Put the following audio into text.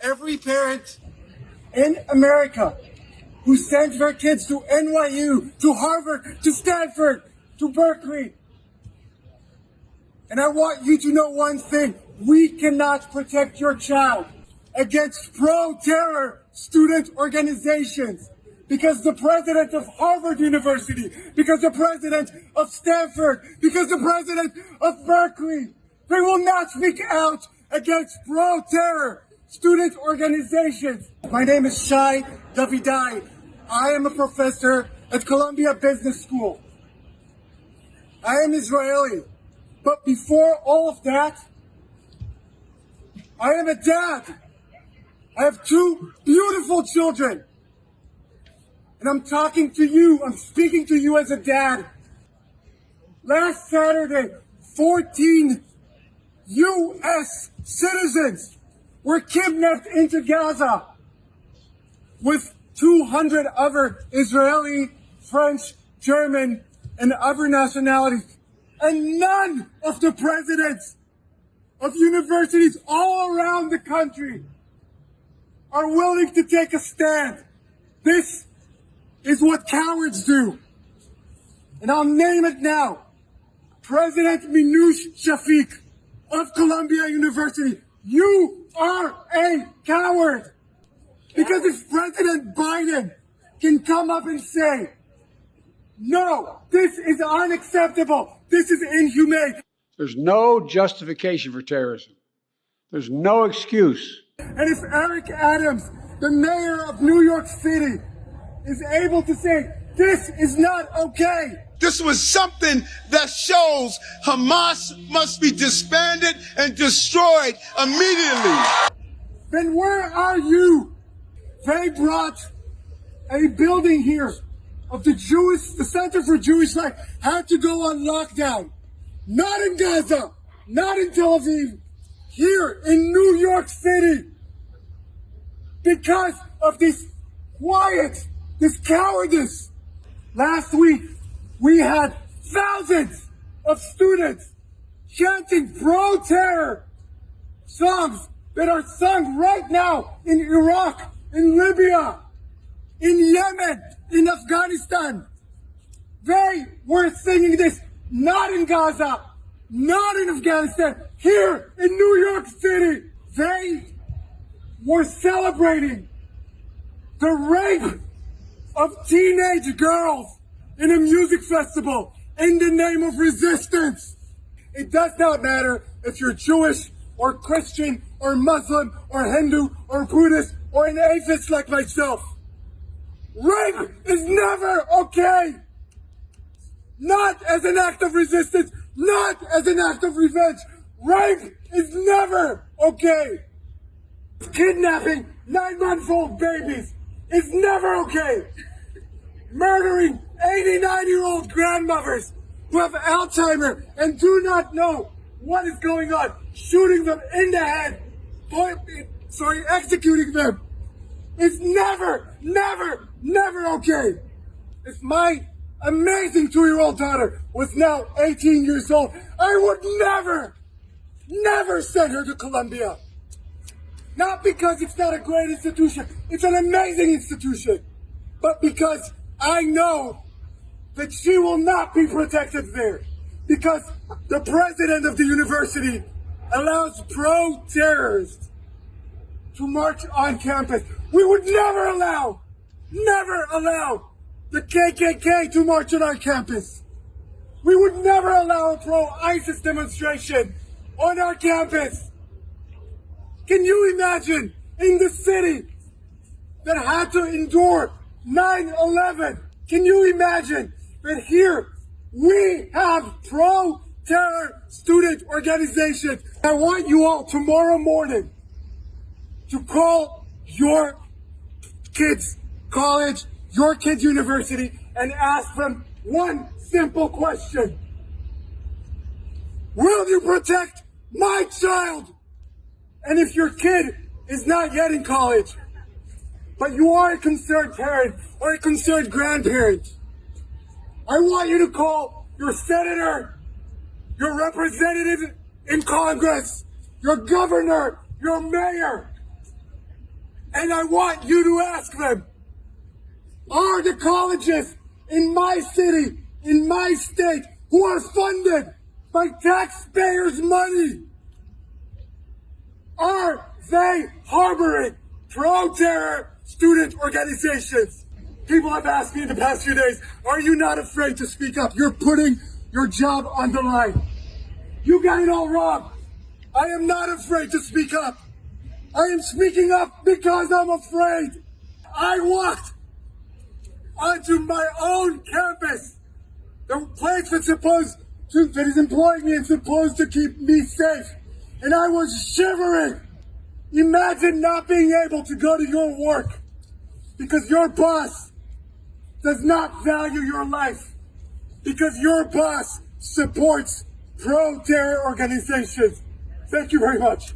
every parent in America who sends their kids to NYU, to Harvard, to Stanford, to Berkeley. And I want you to know one thing. We cannot protect your child against pro-terror student organizations because the president of Harvard University, because the president of Stanford, because the president of Berkeley, they will not speak out against pro-terror student organizations. My name is Shai Davidai. I am a professor at Columbia Business School. I am Israeli. But before all of that, I am a dad. I have two beautiful children. And I'm talking to you, I'm speaking to you as a dad. Last Saturday, 14 U.S. citizens were kidnapped into Gaza with 200 other Israeli, French, German, and other nationalities. And none of the presidents of universities all around the country are willing to take a stand. This is what cowards do. And I'll name it now. President Minouche Shafik of Columbia University, you are a coward. Because if President Biden can come up and say, no, this is unacceptable, this is inhumane. There's no justification for terrorism. There's no excuse. And if Eric Adams, the mayor of New York City, is able to say, this is not okay. This was something that shows Hamas must be disbanded and destroyed immediately. Then where are you? They brought a building here of the Center for Jewish Life had to go on lockdown. Not in Gaza, not in Tel Aviv, here in New York City. Because of this quiet, this cowardice. Last week, we had thousands of students chanting pro-terror songs that are sung right now in Iraq, in Libya, in Yemen, in Afghanistan. They were singing this not in Gaza, not in Afghanistan, here in New York City. They were celebrating the rape of teenage girls in a music festival in the name of resistance. It does not matter if you're Jewish or Christian or Muslim or Hindu or Buddhist or an atheist like myself. Rape is never okay. Not as an act of resistance, not as an act of revenge. Rape is never okay. Kidnapping 9-month-old babies is never okay. Murdering 89-year-old grandmothers who have Alzheimer and do not know what is going on. Shooting them in the head. Executing them. It's never, never, never okay. If my amazing 2-year-old daughter was now 18 years old, I would never, never send her to Columbia. Not because it's not a great institution, it's an amazing institution, but because I know that she will not be protected there. Because the president of the university allows pro-terrorists to march on campus. We would never allow the KKK to march on our campus. We would never allow a pro-ISIS demonstration on our campus. Can you imagine in the city that had to endure 9/11? Can you imagine that here we have pro-terror student organizations? I want you all tomorrow morning to call your kids' college, your kids' university, and ask them one simple question. Will you protect my child? And if your kid is not yet in college, but you are a concerned parent or a concerned grandparent, I want you to call your senator, your representative in Congress, your governor, your mayor, And I want you to ask them, are the colleges in my city, in my state, who are funded by taxpayers' money, are they harboring pro-terror student organizations? People have asked me in the past few days, are you not afraid to speak up? You're putting your job on the line. You got it all wrong. I am not afraid to speak up. I am speaking up because I'm afraid. I walked onto my own campus, the place that is employing me and supposed to keep me safe, and I was shivering. Imagine not being able to go to your work because your boss does not value your life, because your boss supports pro-terror organizations. Thank you very much.